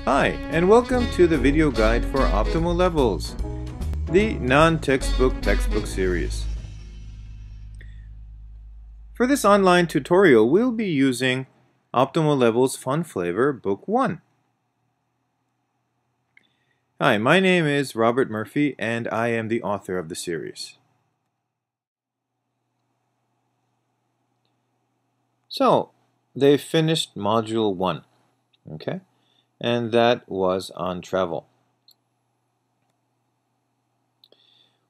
Hi, and welcome to the video guide for Optimal Levels, the non-textbook textbook series. For this online tutorial, we'll be using Optimal Levels Fun Flavor Book 1. Hi, my name is Robert Murphy, and I am the author of the series. So, they finished Module 1, okay? And that was on travel.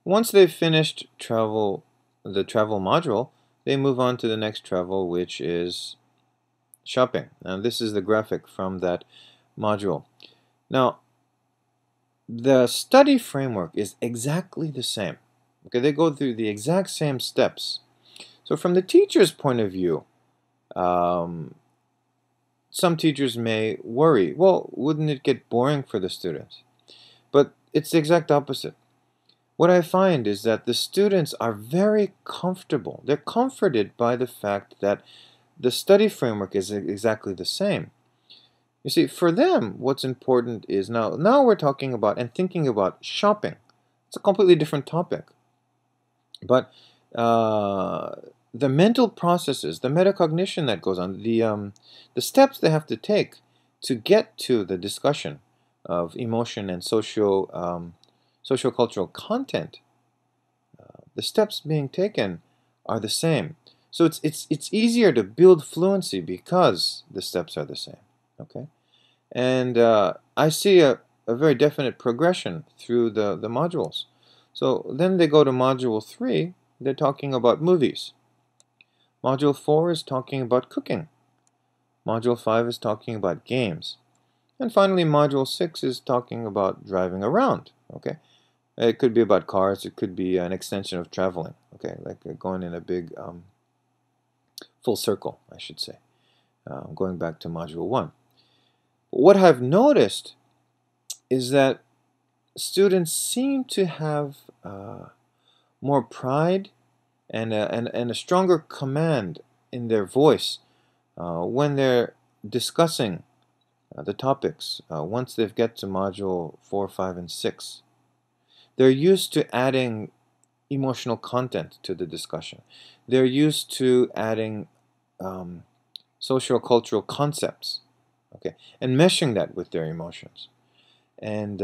Once they've finished the travel module, they move on to the next travel, which is shopping. Now, this is the graphic from that module. Now, the study framework is exactly the same. Okay, they go through the exact same steps. So from the teacher's point of view, some teachers may worry, well, wouldn't it get boring for the students? But it's the exact opposite. What I find is that the students are very comfortable. They're comforted by the fact that the study framework is exactly the same. You see, for them, what's important is now we're talking about and thinking about shopping. It's a completely different topic. But the mental processes, the metacognition that goes on, the steps they have to take to get to the discussion of emotion and socio-cultural content, the steps being taken are the same. So it's easier to build fluency because the steps are the same. Okay, and I see a very definite progression through the modules. So then they go to Module 3. They're talking about movies. Module 4 is talking about cooking. Module 5 is talking about games. And finally, Module 6 is talking about driving around. Okay, it could be about cars. It could be an extension of traveling. Okay, like going in a big full circle, I should say, going back to Module 1. What I've noticed is that students seem to have more pride and a stronger command in their voice when they're discussing the topics once they get to Module 4, 5, and 6. They're used to adding emotional content to the discussion. They're used to adding socio-cultural concepts, okay, and meshing that with their emotions. And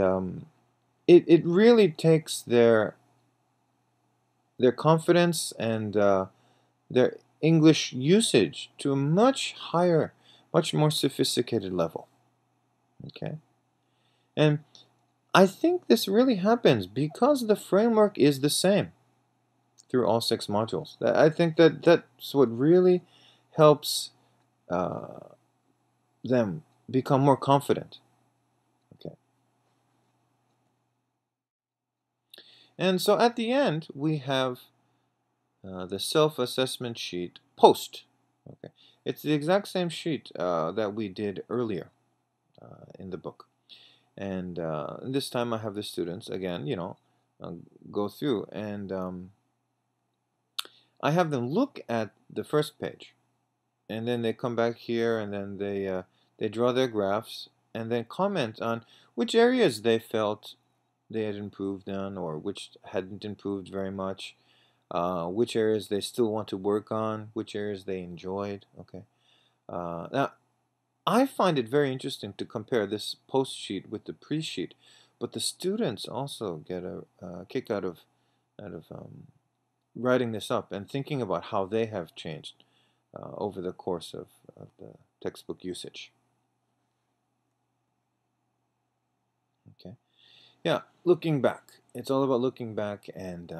it really takes their confidence and their English usage to a much higher, much more sophisticated level. Okay, and I think this really happens because the framework is the same through all 6 modules. I think that's what really helps them become more confident. Okay, and so at the end we have the self-assessment sheet post. Okay, it's the exact same sheet that we did earlier in the book, and this time I have the students again, go through, and I have them look at the first page, and then they come back here, and then they draw their graphs, and then comment on which areas they felt they had improved on, or which hadn't improved very much. Which areas they still want to work on, which areas they enjoyed. Okay. Now, I find it very interesting to compare this post sheet with the pre-sheet, but the students also get a kick out of writing this up and thinking about how they have changed over the course of the textbook usage. Okay. Yeah, looking back. It's all about looking back and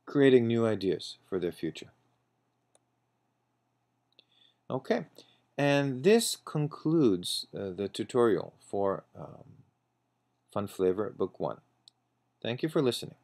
creating new ideas for their future. Okay, and this concludes the tutorial for Fun Flavor Book 1. Thank you for listening.